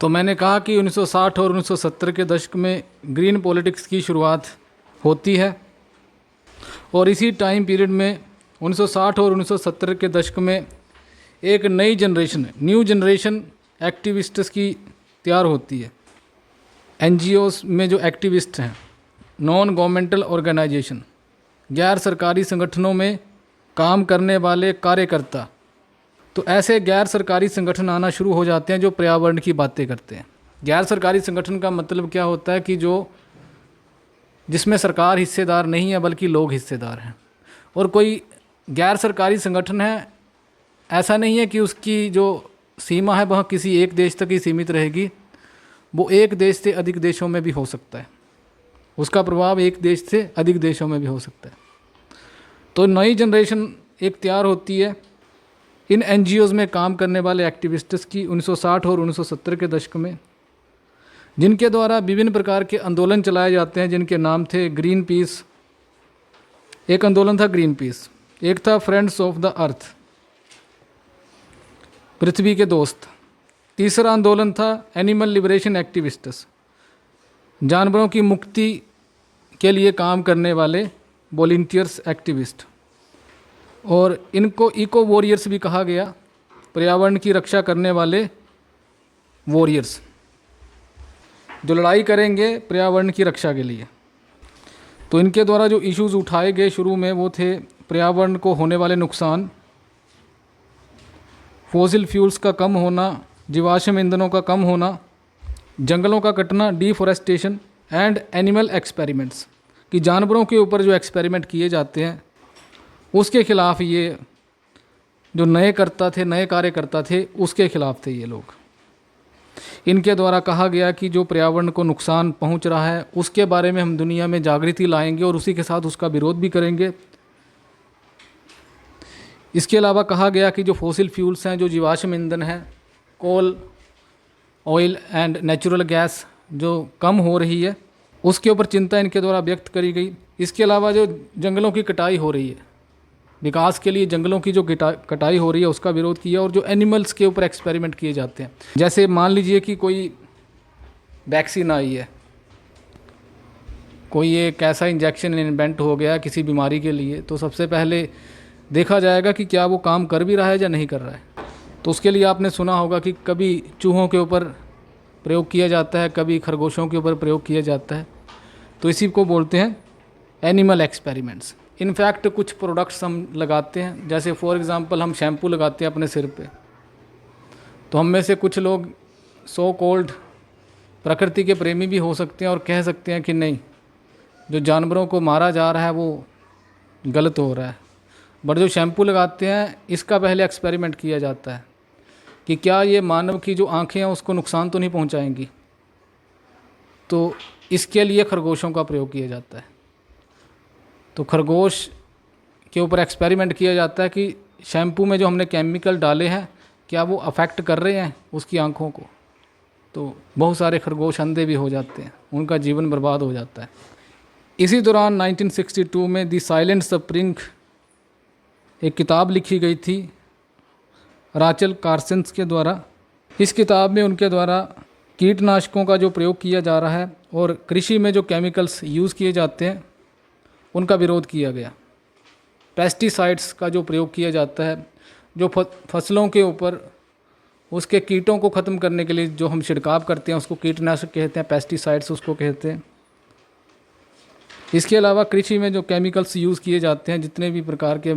तो मैंने कहा कि 1960 और 1970 के दशक में ग्रीन पॉलिटिक्स की शुरुआत होती है और इसी टाइम पीरियड में 1960 और 1970 के दशक में एक नई जनरेशन, न्यू जनरेशन एक्टिविस्ट्स की तैयार होती है। एनजीओस में जो एक्टिविस्ट हैं, नॉन गवर्नमेंटल ऑर्गेनाइजेशन, गैर सरकारी संगठनों में काम करने वाले कार्यकर्ता, तो ऐसे गैर सरकारी संगठन आना शुरू हो जाते हैं जो पर्यावरण की बातें करते हैं। गैर सरकारी संगठन का मतलब क्या होता है कि जिसमें सरकार हिस्सेदार नहीं है बल्कि लोग हिस्सेदार हैं। और कोई गैर सरकारी संगठन है, ऐसा नहीं है कि उसकी जो सीमा है वह किसी एक देश तक ही सीमित रहेगी, वो एक देश से अधिक देशों में भी हो सकता है, उसका प्रभाव एक देश से अधिक देशों में भी हो सकता है। तो नई जनरेशन एक तैयार होती है इन एनजीओज़ में काम करने वाले एक्टिविस्ट्स की 1960 और 1970 के दशक में, जिनके द्वारा विभिन्न प्रकार के आंदोलन चलाए जाते हैं, जिनके नाम थे ग्रीन पीस, एक आंदोलन था ग्रीन पीस, एक था फ्रेंड्स ऑफ द अर्थ, पृथ्वी के दोस्त, तीसरा आंदोलन था एनिमल लिबरेशन एक्टिविस्ट्स, जानवरों की मुक्ति के लिए काम करने वाले वॉलंटियर्स एक्टिविस्ट, और इनको इको वॉरियर्स भी कहा गया, पर्यावरण की रक्षा करने वाले वॉरियर्स जो लड़ाई करेंगे पर्यावरण की रक्षा के लिए। तो इनके द्वारा जो इश्यूज़ उठाए गए शुरू में वो थे पर्यावरण को होने वाले नुकसान, फॉसिल फ्यूल्स का कम होना, जीवाश्म ईंधनों का कम होना, जंगलों का कटना, डिफॉरेस्टेशन एंड एनिमल एक्सपेरिमेंट्स, कि जानवरों के ऊपर जो एक्सपेरिमेंट किए जाते हैं उसके खिलाफ ये जो नए कार्यकर्ता थे उसके खिलाफ थे ये लोग। इनके द्वारा कहा गया कि जो पर्यावरण को नुकसान पहुंच रहा है उसके बारे में हम दुनिया में जागृति लाएंगे और उसी के साथ उसका विरोध भी करेंगे। इसके अलावा कहा गया कि जो फॉसिल फ्यूल्स हैं, जो जीवाश्म ईंधन हैं, कोल, ऑयल एंड नेचुरल गैस जो कम हो रही है उसके ऊपर चिंता इनके द्वारा व्यक्त करी गई। इसके अलावा जो जंगलों की कटाई हो रही है, विकास के लिए जंगलों की जो कटाई हो रही है उसका विरोध किया, और जो एनिमल्स के ऊपर एक्सपेरिमेंट किए जाते हैं, जैसे मान लीजिए कि कोई वैक्सीन आई है, कोई एक ऐसा इंजेक्शन इन्वेंट हो गया किसी बीमारी के लिए, तो सबसे पहले देखा जाएगा कि क्या वो काम कर भी रहा है या नहीं कर रहा है। तो उसके लिए आपने सुना होगा कि कभी चूहों के ऊपर प्रयोग किया जाता है, कभी खरगोशों के ऊपर प्रयोग किया जाता है, तो इसी को बोलते हैं एनिमल एक्सपेरिमेंट्स। इनफैक्ट कुछ प्रोडक्ट्स हम लगाते हैं, जैसे फॉर एग्ज़ाम्पल हम शैम्पू लगाते हैं अपने सिर पे, तो हम में से कुछ लोग सो कॉल्ड प्रकृति के प्रेमी भी हो सकते हैं और कह सकते हैं कि नहीं, जो जानवरों को मारा जा रहा है वो गलत हो रहा है। बट जो शैम्पू लगाते हैं इसका पहले एक्सपेरिमेंट किया जाता है कि क्या ये मानव की जो आँखें हैं उसको नुकसान तो नहीं पहुँचाएंगी, तो इसके लिए खरगोशों का प्रयोग किया जाता है। तो खरगोश के ऊपर एक्सपेरिमेंट किया जाता है कि शैम्पू में जो हमने केमिकल डाले हैं क्या वो अफेक्ट कर रहे हैं उसकी आँखों को। तो बहुत सारे खरगोश अंधे भी हो जाते हैं, उनका जीवन बर्बाद हो जाता है। इसी दौरान 1962 में द साइलेंट स्प्रिंग एक किताब लिखी गई थी राचल कार्सन्स के द्वारा। इस किताब में उनके द्वारा कीटनाशकों का जो प्रयोग किया जा रहा है और कृषि में जो केमिकल्स यूज़ किए जाते हैं उनका विरोध किया गया। पेस्टिसाइड्स का जो प्रयोग किया जाता है, जो फसलों के ऊपर उसके कीटों को ख़त्म करने के लिए जो हम छिड़काव करते हैं उसको कीटनाशक कहते हैं, पेस्टिसाइड्स उसको कहते हैं। इसके अलावा कृषि में जो केमिकल्स यूज़ किए जाते हैं, जितने भी प्रकार के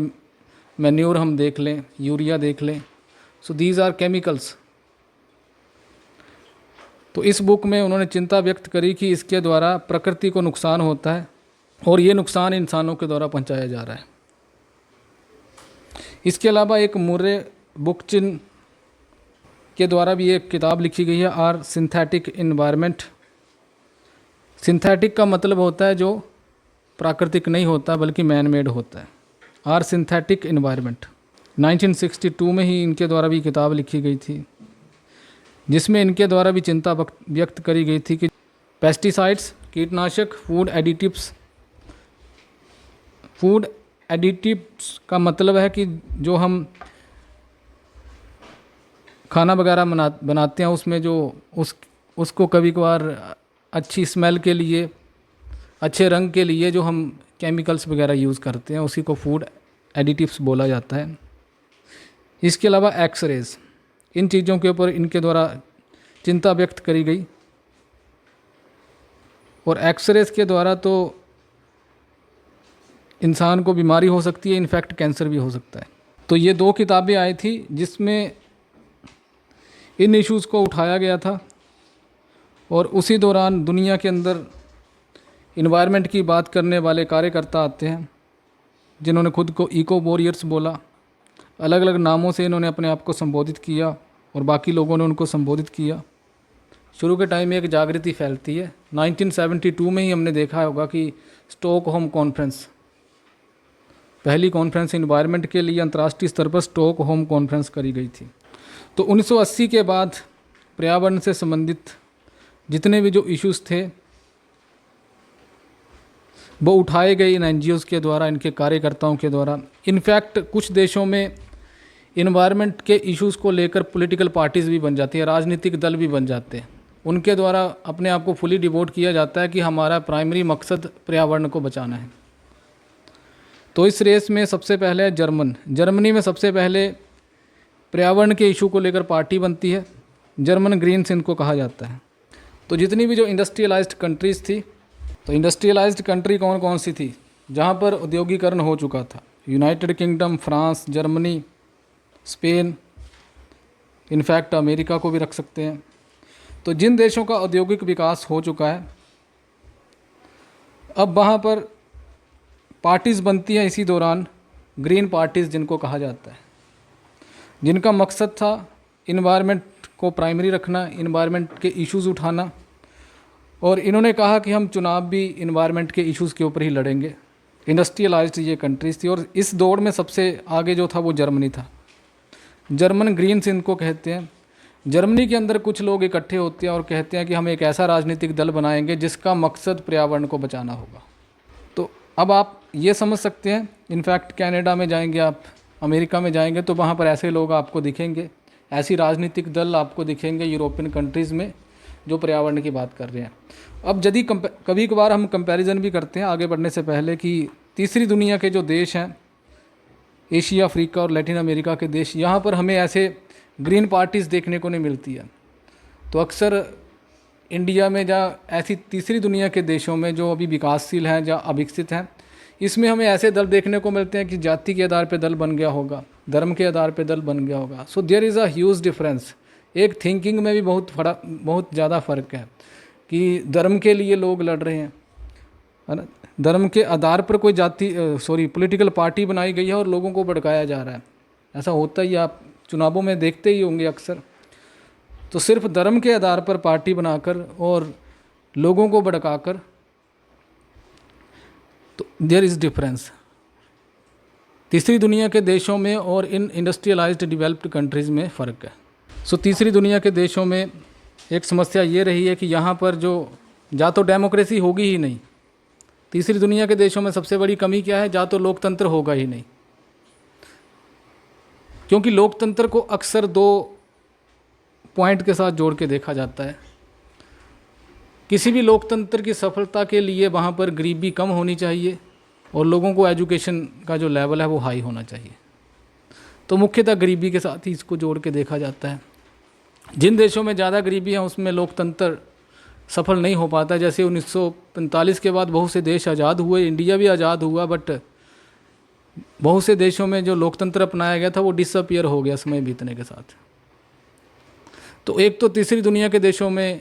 मैन्योर हम देख लें, यूरिया देख लें, सो दीज आर केमिकल्स। तो इस बुक में उन्होंने चिंता व्यक्त करी कि इसके द्वारा प्रकृति को नुकसान होता है और ये नुकसान इंसानों के द्वारा पहुंचाया जा रहा है। इसके अलावा एक मुर्रे बुकचिन के द्वारा भी एक किताब लिखी गई है, आर सिंथेटिक इन्वायरमेंट। सिंथेटिक का मतलब होता है जो प्राकृतिक नहीं होता बल्कि मैन मेड होता है, आर सिंथेटिक इन्वायरमेंट। 1962 में ही इनके द्वारा भी किताब लिखी गई थी, जिसमें इनके द्वारा भी चिंता व्यक्त करी गई थी कि पेस्टिसाइड्स, कीटनाशक, फूड एडिटिव्स का मतलब है कि जो हम खाना वगैरह बनाते हैं उसमें जो उसको कभी कभार अच्छी स्मेल के लिए, अच्छे रंग के लिए जो हम केमिकल्स वगैरह यूज़ करते हैं उसी को फूड एडिटिव्स बोला जाता है। इसके अलावा एक्सरेज, इन चीज़ों के ऊपर इनके द्वारा चिंता व्यक्त करी गई। और एक्सरेज के द्वारा तो इंसान को बीमारी हो सकती है, इनफैक्ट कैंसर भी हो सकता है। तो ये 2 किताबें आई थी जिसमें इन इश्यूज़ को उठाया गया था। और उसी दौरान दुनिया के अंदर इन्वायरमेंट की बात करने वाले कार्यकर्ता आते हैं जिन्होंने खुद को इको वॉरियर्स बोला। अलग अलग नामों से इन्होंने अपने आप को संबोधित किया और बाकी लोगों ने उनको संबोधित किया। शुरू के टाइम में एक जागृति फैलती है। 1972 में ही हमने देखा होगा कि स्टॉकहोम कॉन्फ्रेंस, पहली कॉन्फ्रेंस इन्वायरमेंट के लिए अंतर्राष्ट्रीय स्तर पर स्टॉकहोम कॉन्फ्रेंस करी गई थी। तो 1980 के बाद पर्यावरण से संबंधित जितने भी जो इश्यूज़ थे वो उठाए गए इन NGOs के द्वारा, इनके कार्यकर्ताओं के द्वारा। इनफैक्ट कुछ देशों में इन्वायरमेंट के इश्यूज़ को लेकर पॉलिटिकल पार्टीज़ भी बन जाती हैं, राजनीतिक दल भी बन जाते हैं। उनके द्वारा अपने आप को फुली डिवोट किया जाता है कि हमारा प्राइमरी मकसद पर्यावरण को बचाना है। तो इस रेस में सबसे पहले जर्मनी में सबसे पहले पर्यावरण के इशू को लेकर पार्टी बनती है। जर्मन ग्रीन्स इनको कहा जाता है। तो जितनी भी जो इंडस्ट्रियलाइज्ड कंट्रीज़ थी, तो इंडस्ट्रियलाइज्ड कंट्री कौन कौन सी थी जहाँ पर औद्योगिकरण हो चुका था? United kingdom, France, Germany, Spain, in fact America को भी रख सकते हैं। तो जिन देशों का औद्योगिक विकास हो चुका है, अब वहाँ पर पार्टीज़ बनती हैं इसी दौरान, ग्रीन पार्टीज़ जिनको कहा जाता है, जिनका मकसद था इन्वायरमेंट को प्राइमरी रखना, इन्वायरमेंट के इश्यूज़ उठाना। और इन्होंने कहा कि हम चुनाव भी इन्वायरमेंट के इश्यूज़ के ऊपर ही लड़ेंगे। इंडस्ट्रियलाइज्ड ये कंट्रीज़ थी और इस दौड़ में सबसे आगे जो था वो जर्मनी था। जर्मन ग्रीन्स इनको कहते हैं। जर्मनी के अंदर कुछ लोग इकट्ठे होते हैं और कहते हैं कि हम एक ऐसा राजनीतिक दल बनाएंगे जिसका मकसद पर्यावरण को बचाना होगा। तो अब आप ये समझ सकते हैं, इनफैक्ट कनाडा में जाएंगे आप, अमेरिका में जाएंगे तो वहाँ पर ऐसे लोग आपको दिखेंगे, ऐसी राजनीतिक दल आपको दिखेंगे यूरोपियन कंट्रीज़ में जो पर्यावरण की बात कर रहे हैं। अब यदि कभी कभार हम कंपैरिजन भी करते हैं आगे बढ़ने से पहले कि तीसरी दुनिया के जो देश हैं, एशिया, अफ्रीका और लैटिन अमेरिका के देश, यहाँ पर हमें ऐसे ग्रीन पार्टीज़ देखने को नहीं मिलती है। तो अक्सर इंडिया में या ऐसी तीसरी दुनिया के देशों में जो अभी विकासशील हैं या अविकसित हैं, इसमें हमें ऐसे दल देखने को मिलते हैं कि जाति के आधार पर दल बन गया होगा, धर्म के आधार पर दल बन गया होगा। So there is a huge difference. एक थिंकिंग में भी बहुत ज़्यादा फ़र्क है कि धर्म के लिए लोग लड़ रहे हैं, है ना, धर्म के आधार पर कोई पॉलिटिकल पार्टी बनाई गई है और लोगों को भड़काया जा रहा है। ऐसा होता ही, आप चुनावों में देखते ही होंगे अक्सर। तो सिर्फ धर्म के आधार पर पार्टी बनाकर और लोगों को भड़काकर, तो देयर इज़ डिफरेंस तीसरी दुनिया के देशों में और इन इंडस्ट्रियलाइज्ड डेवलप्ड कंट्रीज़ में फ़र्क है। सो तीसरी दुनिया के देशों में एक समस्या ये रही है कि यहाँ पर जा तो डेमोक्रेसी होगी ही नहीं। तीसरी दुनिया के देशों में सबसे बड़ी कमी क्या है? जा तो लोकतंत्र होगा ही नहीं, क्योंकि लोकतंत्र को अक्सर 2 पॉइंट के साथ जोड़ के देखा जाता है। किसी भी लोकतंत्र की सफलता के लिए वहाँ पर गरीबी कम होनी चाहिए और लोगों को एजुकेशन का जो लेवल है वो हाई होना चाहिए। तो मुख्यतः गरीबी के साथ ही इसको जोड़ के देखा जाता है। जिन देशों में ज़्यादा गरीबी है उसमें लोकतंत्र सफल नहीं हो पाता। जैसे 1945 के बाद बहुत से देश आज़ाद हुए, इंडिया भी आज़ाद हुआ, बट बहुत से देशों में जो लोकतंत्र अपनाया गया था वो डिसअपीयर हो गया समय बीतने के साथ। तो एक तो तीसरी दुनिया के देशों में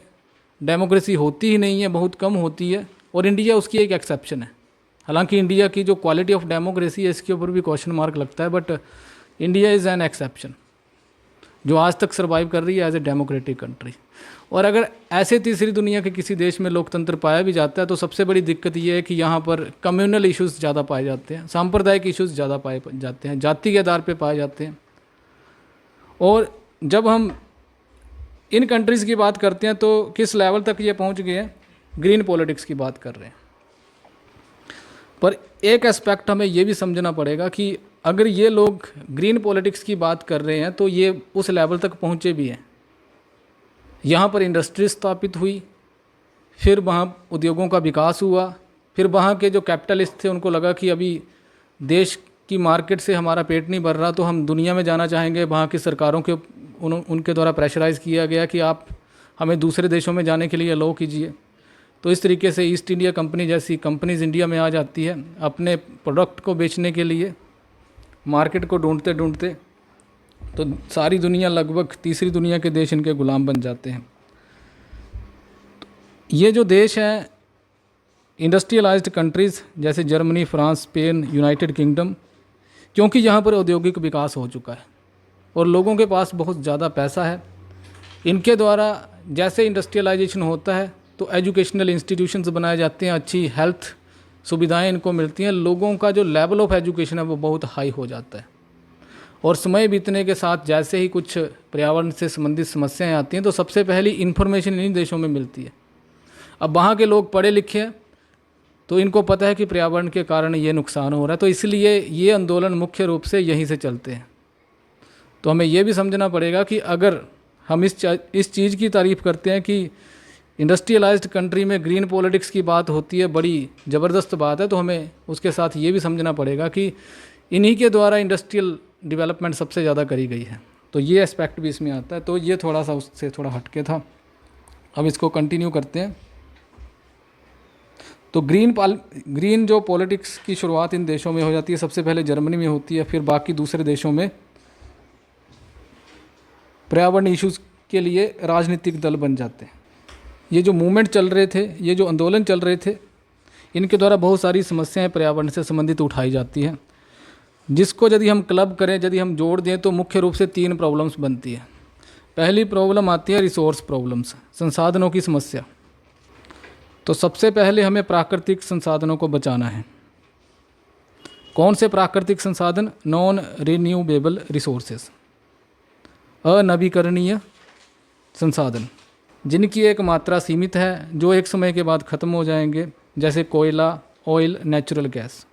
डेमोक्रेसी होती ही नहीं है, बहुत कम होती है, और इंडिया उसकी एक एक्सेप्शन है। हालांकि इंडिया की जो क्वालिटी ऑफ डेमोक्रेसी है इसके ऊपर भी क्वेश्चन मार्क लगता है, but India is an exception जो आज तक सर्वाइव कर रही है एज ए डेमोक्रेटिक कंट्री। और अगर ऐसे तीसरी दुनिया के किसी देश में लोकतंत्र पाया भी जाता है तो सबसे बड़ी दिक्कत ये है कि यहाँ पर कम्युनल इश्यूज़ ज़्यादा पाए जाते हैं, सांप्रदायिक इश्यूज़ ज़्यादा पाए जाते हैं, जाति के आधार पे पाए जाते हैं। और जब हम इन कंट्रीज़ की बात करते हैं तो किस लेवल तक ये पहुँच गए हैं, ग्रीन पॉलिटिक्स की बात कर रहे हैं। पर एक एस्पेक्ट हमें ये भी समझना पड़ेगा कि अगर ये लोग ग्रीन पॉलिटिक्स की बात कर रहे हैं तो ये उस लेवल तक पहुँचे भी हैं। यहाँ पर इंडस्ट्री स्थापित हुई, फिर वहाँ उद्योगों का विकास हुआ, फिर वहाँ के जो कैपिटलिस्ट थे उनको लगा कि अभी देश की मार्केट से हमारा पेट नहीं भर रहा, तो हम दुनिया में जाना चाहेंगे। वहाँ की सरकारों के उनके द्वारा प्रेशराइज़ किया गया कि आप हमें दूसरे देशों में जाने के लिए अलाउ कीजिए। तो इस तरीके से ईस्ट इंडिया कंपनी जैसी कंपनीज इंडिया में आ जाती है अपने प्रोडक्ट को बेचने के लिए। मार्केट को ढूंढते ढूंढते तो सारी दुनिया, लगभग तीसरी दुनिया के देश इनके गुलाम बन जाते हैं। ये जो देश हैं इंडस्ट्रियलाइज्ड कंट्रीज़ जैसे Germany, France, Spain, United kingdom, क्योंकि यहाँ पर औद्योगिक विकास हो चुका है और लोगों के पास बहुत ज़्यादा पैसा है, इनके द्वारा जैसे इंडस्ट्रियलाइजेशन होता है तो एजुकेशनल इंस्टीट्यूशंस बनाए जाते हैं, अच्छी हेल्थ सुविधाएं इनको मिलती हैं, लोगों का जो लेवल ऑफ एजुकेशन है वो बहुत हाई हो जाता है। और समय बीतने के साथ जैसे ही कुछ पर्यावरण से संबंधित समस्याएं आती हैं तो सबसे पहली इन्फॉर्मेशन इन्हीं देशों में मिलती है। अब वहाँ के लोग पढ़े लिखे हैं तो इनको पता है कि पर्यावरण के कारण ये नुकसान हो रहा है, तो इसलिए ये आंदोलन मुख्य रूप से यहीं से चलते हैं। तो हमें ये भी समझना पड़ेगा कि अगर हम इस चीज़ की तारीफ़ करते हैं कि इंडस्ट्रियलाइज्ड कंट्री में ग्रीन पॉलिटिक्स की बात होती है, बड़ी ज़बरदस्त बात है, तो हमें उसके साथ ये भी समझना पड़ेगा कि इन्हीं के द्वारा इंडस्ट्रियल डेवलपमेंट सबसे ज़्यादा करी गई है। तो ये एस्पेक्ट भी इसमें आता है। तो ये थोड़ा सा उससे थोड़ा हटके था, अब इसको कंटिन्यू करते हैं। तो ग्रीन जो पॉलिटिक्स की शुरुआत इन देशों में हो जाती है, सबसे पहले जर्मनी में होती है, फिर बाकी दूसरे देशों में पर्यावरण इश्यूज़ के लिए राजनीतिक दल बन जाते हैं। ये जो मूवमेंट चल रहे थे, ये जो आंदोलन चल रहे थे, इनके द्वारा बहुत सारी समस्याएं पर्यावरण से संबंधित उठाई जाती हैं, जिसको यदि हम क्लब करें, यदि हम जोड़ दें तो मुख्य रूप से 3 प्रॉब्लम्स बनती है। पहली प्रॉब्लम आती है रिसोर्स प्रॉब्लम्स, संसाधनों की समस्या। तो सबसे पहले हमें प्राकृतिक संसाधनों को बचाना है। कौन से प्राकृतिक संसाधन? नॉन रिन्यूएबल रिसोर्सेज, अनवीकरणीय संसाधन, जिनकी एक मात्रा सीमित है, जो एक समय के बाद ख़त्म हो जाएंगे, जैसे कोयला, ऑयल, नेचुरल गैस।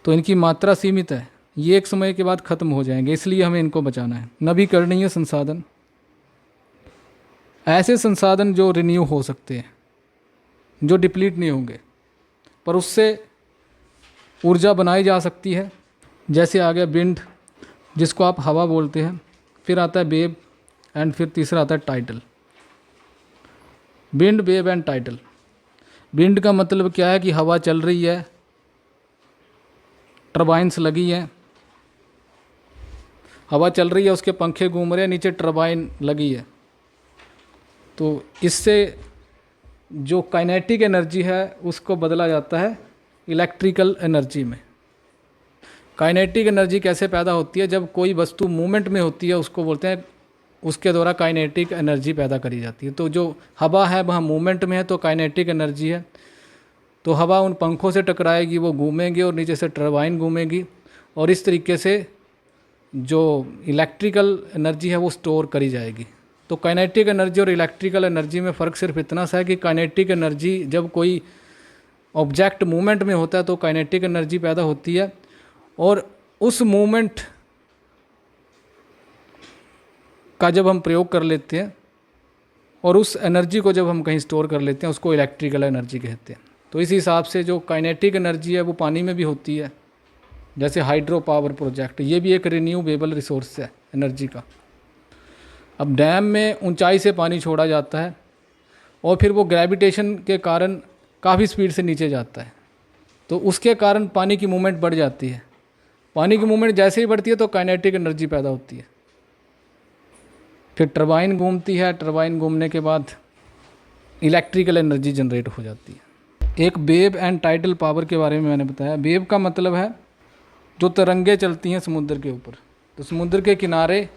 तो इनकी मात्रा सीमित है, ये एक समय के बाद ख़त्म हो जाएंगे, इसलिए हमें इनको बचाना है। नवीकरणीय संसाधन, ऐसे संसाधन जो रिन्यू हो सकते हैं, जो डिप्लीट नहीं होंगे, पर उससे ऊर्जा बनाई जा सकती है। जैसे आ गया विंड, जिसको आप हवा बोलते हैं, फिर आता है वेव, एंड फिर तीसरा आता है tidal. Wind, wave and tidal. Wind का मतलब क्या है कि हवा चल रही है, टर्बाइन्स लगी हैं, हवा चल रही है, उसके पंखे घूम रहे हैं, नीचे टर्बाइन लगी है। तो इससे जो काइनेटिक एनर्जी है उसको बदला जाता है इलेक्ट्रिकल एनर्जी में। काइनेटिक एनर्जी कैसे पैदा होती है? जब कोई वस्तु मूवमेंट में होती है उसको बोलते हैं, उसके द्वारा काइनेटिक एनर्जी पैदा करी जाती है। तो जो हवा है वहाँ मूवमेंट में है तो काइनेटिक एनर्जी है। तो हवा उन पंखों से टकराएगी, वो घूमेंगी और नीचे से टर्बाइन घूमेगी, और इस तरीके से जो इलेक्ट्रिकल एनर्जी है वो स्टोर करी जाएगी। तो काइनेटिक एनर्जी और इलेक्ट्रिकल एनर्जी में फ़र्क सिर्फ इतना सा है कि काइनेटिक एनर्जी जब कोई ऑब्जेक्ट मूवमेंट में होता है तो काइनेटिक एनर्जी पैदा होती है, और उस मूवमेंट का जब हम प्रयोग कर लेते हैं और उस एनर्जी को जब हम कहीं स्टोर कर लेते हैं उसको इलेक्ट्रिकल एनर्जी कहते हैं। तो इस हिसाब से जो काइनेटिक एनर्जी है वो पानी में भी होती है, जैसे हाइड्रो पावर प्रोजेक्ट, ये भी एक रिन्यूएबल रिसोर्स है एनर्जी का। अब डैम में ऊंचाई से पानी छोड़ा जाता है और फिर वो ग्रेविटेशन के कारण काफ़ी स्पीड से नीचे जाता है, तो उसके कारण पानी की मूवमेंट बढ़ जाती है। पानी की मूवमेंट जैसे ही बढ़ती है तो काइनेटिक एनर्जी पैदा होती है। फिर टरबाइन घूमती है, टरबाइन घूमने के बाद इलेक्ट्रिकल एनर्जी जनरेट हो जाती है। एक वेव एंड टाइडल पावर के बारे में मैंने बताया। वेव का मतलब है जो तरंगे चलती हैं समुद्र के ऊपर। तो समुद्र के किनारे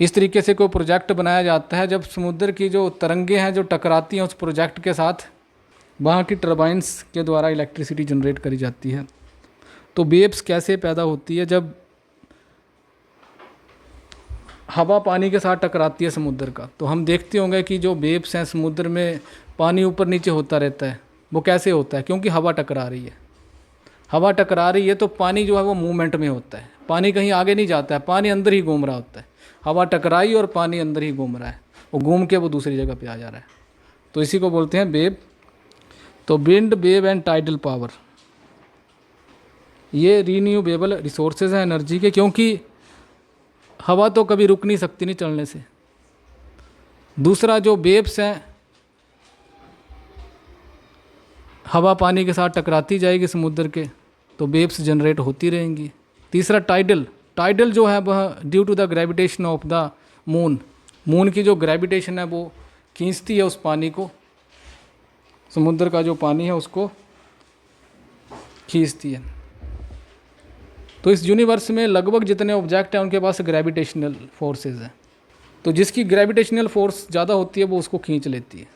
इस तरीके से कोई प्रोजेक्ट बनाया जाता है, जब समुद्र की जो तरंगे हैं जो टकराती हैं उस प्रोजेक्ट के साथ, वहाँ की टरबाइंस के द्वारा इलेक्ट्रिसिटी जनरेट करी जाती है। तो वेव्स कैसे पैदा होती है? जब हवा पानी के साथ टकराती है समुद्र का, तो हम देखते होंगे कि जो वेव्स हैं समुद्र में, पानी ऊपर नीचे होता रहता है। वो कैसे होता है? क्योंकि हवा टकरा रही है। हवा टकरा रही है तो पानी जो है वो मूवमेंट में होता है, पानी कहीं आगे नहीं जाता है, पानी अंदर ही घूम रहा होता है। हवा टकराई और पानी अंदर ही घूम रहा है, वो घूम के वो दूसरी जगह पे आ जा रहा है। तो इसी को बोलते हैं वेव। तो wind, wave and tidal power, ये रीन्यूएबल रिसोर्सेज हैं एनर्जी के, क्योंकि हवा तो कभी रुक नहीं सकती नहीं चलने से। दूसरा जो वेव्स हैं, हवा पानी के साथ टकराती जाएगी समुद्र के, तो वेव्स जनरेट होती रहेंगी। तीसरा टाइडल, टाइडल जो है वह due to the gravitation of the moon, moon की जो ग्रेविटेशन है वो खींचती है उस पानी को, समुद्र का जो पानी है उसको खींचती है। तो इस यूनिवर्स में लगभग जितने ऑब्जेक्ट हैं उनके पास ग्रेविटेशनल फोर्सेस हैं, तो जिसकी ग्रेविटेशनल फोर्स ज़्यादा होती है वो उसको खींच लेती है।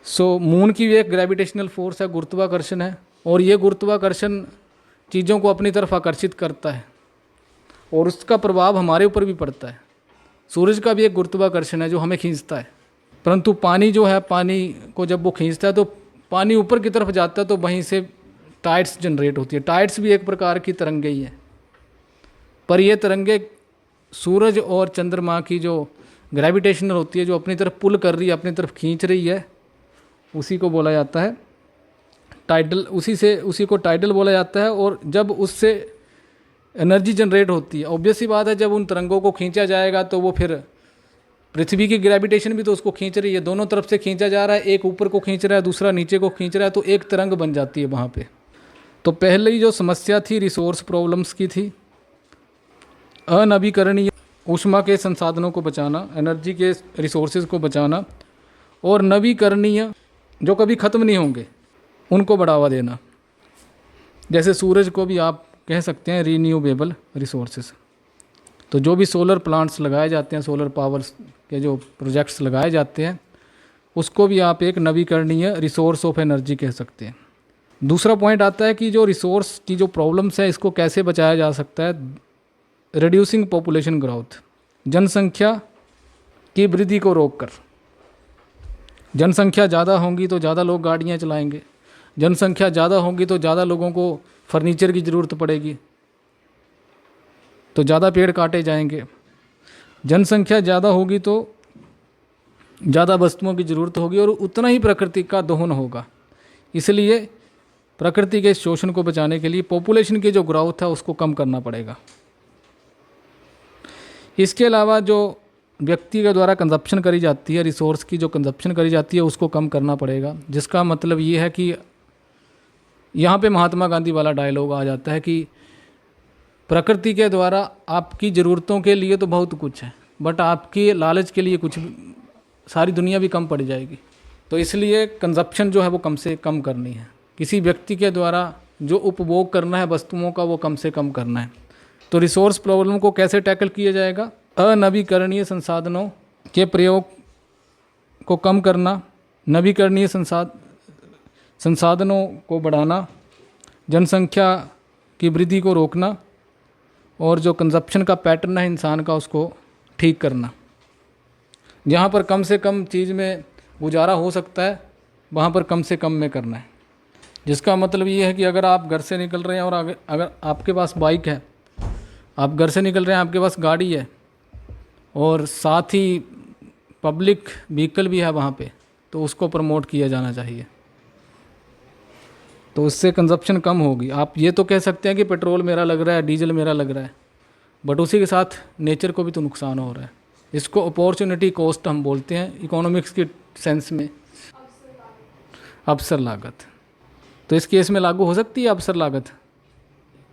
सो मून की भी एक ग्रेविटेशनल फोर्स है, गुरुत्वाकर्षण है, और ये गुरुत्वाकर्षण चीज़ों को अपनी तरफ आकर्षित करता है और उसका प्रभाव हमारे ऊपर भी पड़ता है। सूरज का भी एक गुरुत्वाकर्षण है जो हमें खींचता है, परंतु पानी जो है, पानी को जब वो खींचता है तो पानी ऊपर की तरफ जाता है, तो वहीं से टाइड्स जनरेट होती है। टाइड्स भी एक प्रकार की तरंगे ही हैं, पर ये तरंगे सूरज और चंद्रमा की जो ग्रेविटेशनल होती है, जो अपनी तरफ पुल कर रही है, अपनी तरफ खींच रही है, उसी को बोला जाता है टाइडल, उसी को टाइडल बोला जाता है। और जब उससे एनर्जी जनरेट होती है, ऑब्वियस सी बात है, जब उन तरंगों को खींचा जाएगा तो वो फिर पृथ्वी की ग्रेविटेशन भी तो उसको खींच रही है, दोनों तरफ से खींचा जा रहा है, एक ऊपर को खींच रहा है, दूसरा नीचे को खींच रहा है, तो एक तरंग बन जाती है वहाँ पे। तो पहले ही जो समस्या थी रिसोर्स प्रॉब्लम्स की थी, अनवीकरणीय ऊष्मा के संसाधनों को बचाना, एनर्जी के रिसोर्सेज को बचाना, और नवीकरणीय जो कभी ख़त्म नहीं होंगे उनको बढ़ावा देना। जैसे सूरज को भी आप कह सकते हैं रीन्यूएबल रिसोर्सेज। तो जो भी सोलर प्लांट्स लगाए जाते हैं, सोलर पावर के जो प्रोजेक्ट्स लगाए जाते हैं, उसको भी आप एक नवीकरणीय रिसोर्स ऑफ एनर्जी कह सकते हैं। दूसरा पॉइंट आता है कि जो रिसोर्स की जो प्रॉब्लम्स है इसको कैसे बचाया जा सकता है। रिड्यूसिंग पॉपुलेशन ग्रोथ, जनसंख्या की वृद्धि को रोककर। जनसंख्या ज़्यादा होगी तो ज़्यादा लोग गाड़ियाँ चलाएंगे, जनसंख्या ज़्यादा होगी तो ज़्यादा लोगों को फर्नीचर की ज़रूरत पड़ेगी, तो ज़्यादा पेड़ काटे जाएंगे। जनसंख्या ज़्यादा होगी तो ज़्यादा वस्तुओं की ज़रूरत होगी और उतना ही प्रकृति का दोहन होगा। इसलिए प्रकृति के शोषण को बचाने के लिए पॉपुलेशन की जो ग्रोथ है उसको कम करना पड़ेगा। इसके अलावा जो व्यक्ति के द्वारा कंजप्शन करी जाती है, रिसोर्स की जो कंजप्शन करी जाती है उसको कम करना पड़ेगा। जिसका मतलब ये है कि यहाँ पे महात्मा गांधी वाला डायलॉग आ जाता है कि प्रकृति के द्वारा आपकी ज़रूरतों के लिए तो बहुत कुछ है, बट आपकी लालच के लिए कुछ, सारी दुनिया भी कम पड़ जाएगी। तो इसलिए कंजप्शन जो है वो कम से कम करनी है। किसी व्यक्ति के द्वारा जो उपभोग करना है वस्तुओं का वो कम से कम करना है। तो रिसोर्स प्रॉब्लम को कैसे टैकल किया जाएगा? अनवीकरणीय संसाधनों के प्रयोग को कम करना, नवीकरणीय संसाधनों को बढ़ाना, जनसंख्या की वृद्धि को रोकना, और जो कंजप्शन का पैटर्न है इंसान का उसको ठीक करना। जहाँ पर कम से कम चीज़ में गुजारा हो सकता है वहाँ पर कम से कम में करना है। जिसका मतलब ये है कि अगर आप घर से निकल रहे हैं और अगर आपके पास बाइक है, आप घर से निकल रहे हैं, आपके पास गाड़ी है और साथ ही पब्लिक व्हीकल भी है वहाँ पे, तो उसको प्रमोट किया जाना चाहिए। तो उससे कंजप्शन कम होगी। आप ये तो कह सकते हैं कि पेट्रोल मेरा लग रहा है, डीजल मेरा लग रहा है, बट उसी के साथ नेचर को भी तो नुकसान हो रहा है। इसको अपॉर्चुनिटी कॉस्ट हम बोलते हैं इकोनॉमिक्स के सेंस में, अवसर लागत। तो इस केस में लागू हो सकती है अवसर लागत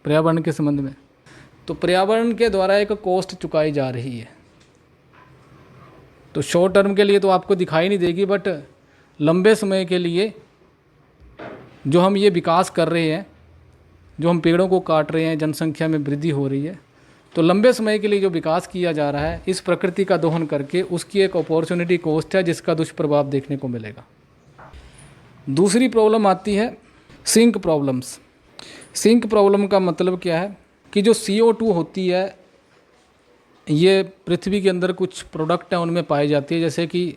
पर्यावरण के संबंध में। तो पर्यावरण के द्वारा एक कॉस्ट चुकाई जा रही है। तो शॉर्ट टर्म के लिए तो आपको दिखाई नहीं देगी, बट लंबे समय के लिए जो हम ये विकास कर रहे हैं, जो हम पेड़ों को काट रहे हैं, जनसंख्या में वृद्धि हो रही है, तो लंबे समय के लिए जो विकास किया जा रहा है इस प्रकृति का दोहन करके, उसकी एक अपॉर्चुनिटी कॉस्ट है जिसका दुष्प्रभाव देखने को मिलेगा। दूसरी प्रॉब्लम आती है सिंक प्रॉब्लम्स। सिंक प्रॉब्लम का मतलब क्या है कि जो CO2 होती है, ये पृथ्वी के अंदर कुछ प्रोडक्ट हैं उनमें पाई जाती है, जैसे कि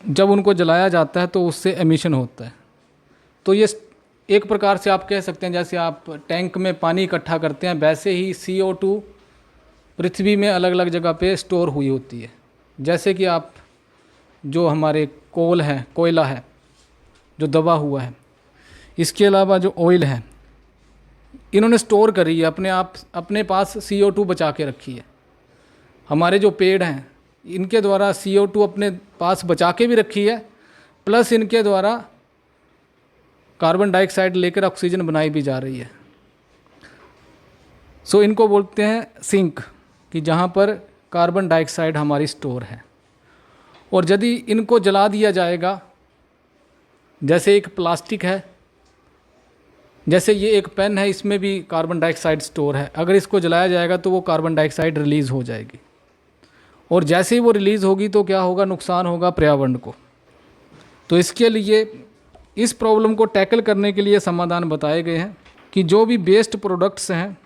जब उनको जलाया जाता है तो उससे एमिशन होता है। तो ये एक प्रकार से आप कह सकते हैं जैसे आप टैंक में पानी इकट्ठा करते हैं, वैसे ही CO2 पृथ्वी में अलग अलग जगह पे स्टोर हुई होती है। जैसे कि आप जो हमारे कोल है, कोयला है जो दबा हुआ है, इसके अलावा जो ऑयल है, इन्होंने स्टोर करी है अपने पास, CO2 बचा के रखी है। हमारे जो पेड़ हैं इनके द्वारा CO2 अपने पास बचा के भी रखी है, प्लस इनके द्वारा कार्बन डाइऑक्साइड लेकर ऑक्सीजन बनाई भी जा रही है। सो इनको बोलते हैं सिंक, कि जहाँ पर कार्बन डाइऑक्साइड हमारी स्टोर है। और यदि इनको जला दिया जाएगा, जैसे एक प्लास्टिक है, जैसे ये एक पेन है, इसमें भी कार्बन डाइऑक्साइड स्टोर है, अगर इसको जलाया जाएगा तो वो कार्बन डाइऑक्साइड रिलीज़ हो जाएगी, और जैसे ही वो रिलीज़ होगी तो क्या होगा, नुकसान होगा पर्यावरण को। तो इसके लिए, इस प्रॉब्लम को टैकल करने के लिए समाधान बताए गए हैं कि जो भी वेस्ट प्रोडक्ट्स हैं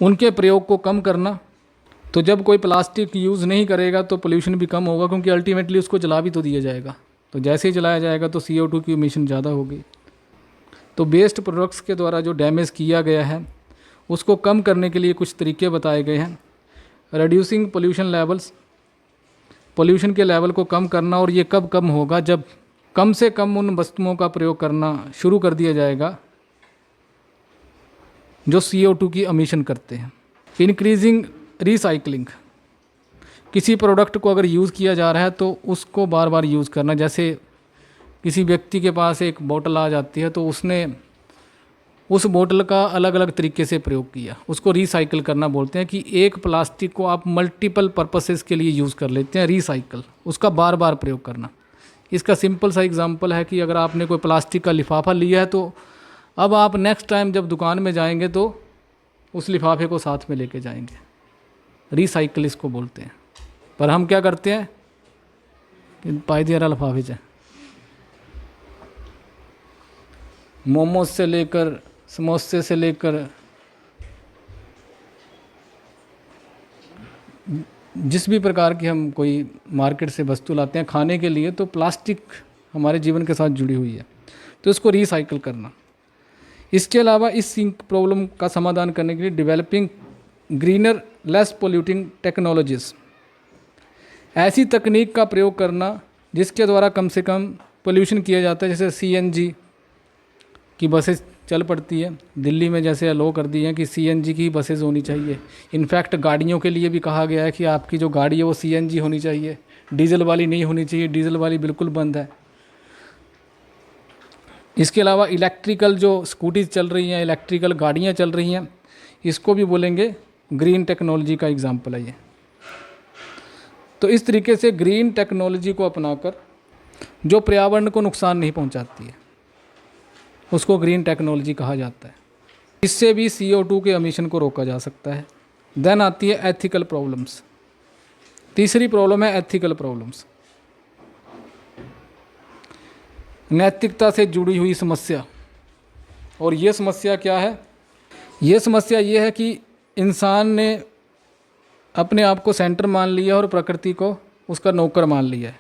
उनके प्रयोग को कम करना। तो जब कोई प्लास्टिक यूज़ नहीं करेगा तो पोल्यूशन भी कम होगा, क्योंकि अल्टीमेटली उसको जला भी तो दिया जाएगा। तो जैसे ही जलाया जाएगा तो CO2 की इमिशन ज़्यादा होगी। तो वेस्ट प्रोडक्ट्स के द्वारा जो डैमेज किया गया है उसको कम करने के लिए कुछ तरीके बताए गए हैं। रिड्यूसिंग पोल्यूशन लेवल्स, पोल्यूशन के लेवल को कम करना। और ये कब कम होगा, जब कम से कम उन वस्तुओं का प्रयोग करना शुरू कर दिया जाएगा जो CO2 की एमिशन करते हैं। इंक्रीजिंग रिसाइकलिंग, किसी प्रोडक्ट को अगर यूज़ किया जा रहा है तो उसको बार बार यूज़ करना। जैसे किसी व्यक्ति के पास एक बोतल आ जाती है तो उसने उस बोतल का अलग अलग तरीके से प्रयोग किया, उसको रिसाइकल करना बोलते हैं। कि एक प्लास्टिक को आप मल्टीपल पर्पसेस के लिए यूज़ कर लेते हैं, रिसाइकल, उसका बार बार प्रयोग करना। इसका सिंपल सा एग्जांपल है कि अगर आपने कोई प्लास्टिक का लिफाफा लिया है तो अब आप नेक्स्ट टाइम जब दुकान में जाएंगे तो उस लिफाफे को साथ में लेके जाएंगे। रिसाइकल इसको बोलते हैं। पर हम क्या करते हैं कि पाई दिया रहा लिफाफे से, मोमोज से लेकर, समोसे से लेकर, जिस भी प्रकार की हम कोई मार्केट से वस्तु लाते हैं खाने के लिए, तो प्लास्टिक हमारे जीवन के साथ जुड़ी हुई है। तो इसको रिसाइकल करना। इसके अलावा इस सिंक प्रॉब्लम का समाधान करने के लिए developing greener less polluting technologies, ऐसी तकनीक का प्रयोग करना जिसके द्वारा कम से कम पोल्यूशन किया जाता है। जैसे CNG की बसेस चल पड़ती है दिल्ली में, जैसे अलो कर दी है कि CNG की बसेज होनी चाहिए। इनफैक्ट गाड़ियों के लिए भी कहा गया है कि आपकी जो गाड़ी है वो CNG होनी चाहिए, डीजल वाली नहीं होनी चाहिए। डीजल वाली बिल्कुल बंद है। इसके अलावा इलेक्ट्रिकल जो स्कूटीज चल रही हैं, इलेक्ट्रिकल गाड़ियाँ चल रही हैं, इसको भी बोलेंगे ग्रीन टेक्नोलॉजी का एग्जाम्पल है ये। तो इस तरीके से ग्रीन टेक्नोलॉजी को अपनाकर जो पर्यावरण को नुकसान नहीं पहुंचाती है उसको ग्रीन टेक्नोलॉजी कहा जाता है। इससे भी CO2 के एमिशन को रोका जा सकता है। देन आती है एथिकल प्रॉब्लम्स। तीसरी प्रॉब्लम है एथिकल प्रॉब्लम्स, नैतिकता से जुड़ी हुई समस्या। और ये समस्या क्या है? ये समस्या ये है कि इंसान ने अपने आप को सेंटर मान लिया और प्रकृति को उसका नौकर मान लिया है।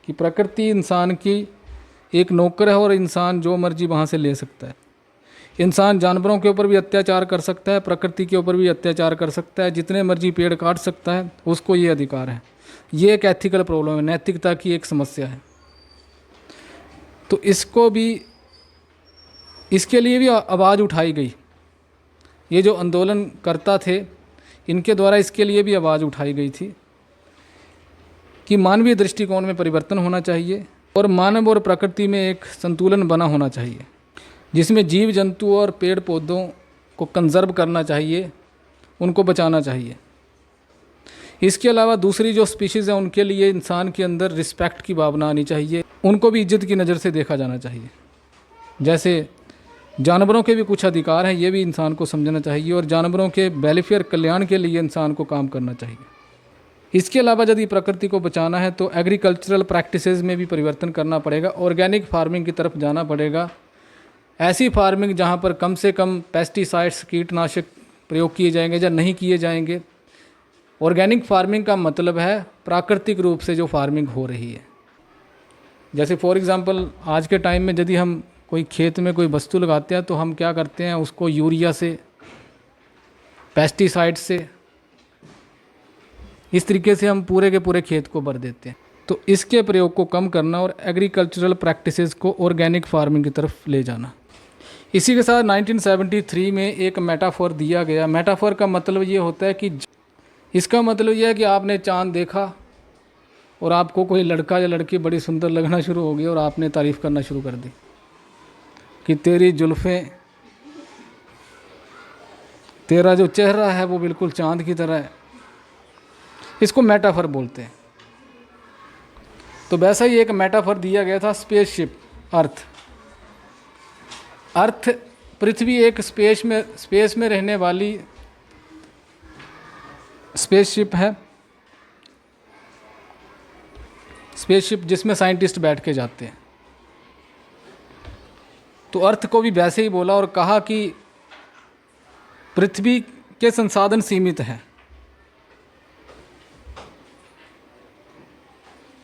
कि प्रकृति इंसान की एक नौकर है और इंसान जो मर्जी वहाँ से ले सकता है। इंसान जानवरों के ऊपर भी अत्याचार कर सकता है, प्रकृति के ऊपर भी अत्याचार कर सकता है, जितने मर्जी पेड़ काट सकता है, उसको ये अधिकार है। ये एक एथिकल प्रॉब्लम है, नैतिकता की एक समस्या है। तो इसको भी, इसके लिए भी आवाज़ उठाई गई। ये जो आंदोलनकर्ता थे इनके द्वारा इसके लिए भी आवाज़ उठाई गई थी कि मानवीय दृष्टिकोण में परिवर्तन होना चाहिए और मानव और प्रकृति में एक संतुलन बना होना चाहिए, जिसमें जीव जंतु और पेड़ पौधों को कंजर्व करना चाहिए, उनको बचाना चाहिए। इसके अलावा दूसरी जो स्पीशीज़ हैं उनके लिए इंसान के अंदर रिस्पेक्ट की भावना आनी चाहिए, उनको भी इज्जत की नज़र से देखा जाना चाहिए। जैसे जानवरों के भी कुछ अधिकार हैं, ये भी इंसान को समझना चाहिए और जानवरों के वेलफेयर कल्याण के लिए इंसान को काम करना चाहिए। इसके अलावा यदि प्रकृति को बचाना है तो एग्रीकल्चरल प्रैक्टिसेस में भी परिवर्तन करना पड़ेगा, ऑर्गेनिक फार्मिंग की तरफ जाना पड़ेगा। ऐसी फार्मिंग जहाँ पर कम से कम पेस्टिसाइड्स, कीटनाशक प्रयोग किए जाएंगे या नहीं किए जाएंगे। ऑर्गेनिक फार्मिंग का मतलब है प्राकृतिक रूप से जो फार्मिंग हो रही है। जैसे फॉर एग्ज़ाम्पल आज के टाइम में यदि हम कोई खेत में कोई वस्तु लगाते हैं तो हम क्या करते हैं, उसको यूरिया से, पेस्टिसाइड से, इस तरीके से हम पूरे के पूरे खेत को भर देते हैं। तो इसके प्रयोग को कम करना और एग्रीकल्चरल प्रैक्टिसेस को ऑर्गेनिक फार्मिंग की तरफ ले जाना। इसी के साथ 1973 में एक मेटाफोर दिया गया। मेटाफोर का मतलब ये होता है कि इसका मतलब ये है कि आपने चांद देखा और आपको कोई लड़का या लड़की बड़ी सुंदर लगना शुरू हो गई और आपने तारीफ़ करना शुरू कर दी कि तेरी जुल्फ़ें, तेरा जो चेहरा है वो बिल्कुल चांद की तरह है। इसको मेटाफर बोलते हैं। तो वैसा ही एक मेटाफर दिया गया था स्पेसशिप, अर्थ। अर्थ पृथ्वी एक स्पेस में रहने वाली स्पेसशिप है, स्पेसशिप जिसमें साइंटिस्ट बैठ के जाते हैं। तो अर्थ को भी वैसे ही बोला और कहा कि पृथ्वी के संसाधन सीमित हैं,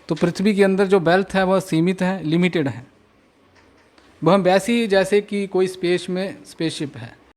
तो पृथ्वी के अंदर जो वेल्थ है वह सीमित है, लिमिटेड है। वह वैसी ही जैसे कि कोई स्पेस में स्पेसशिप है।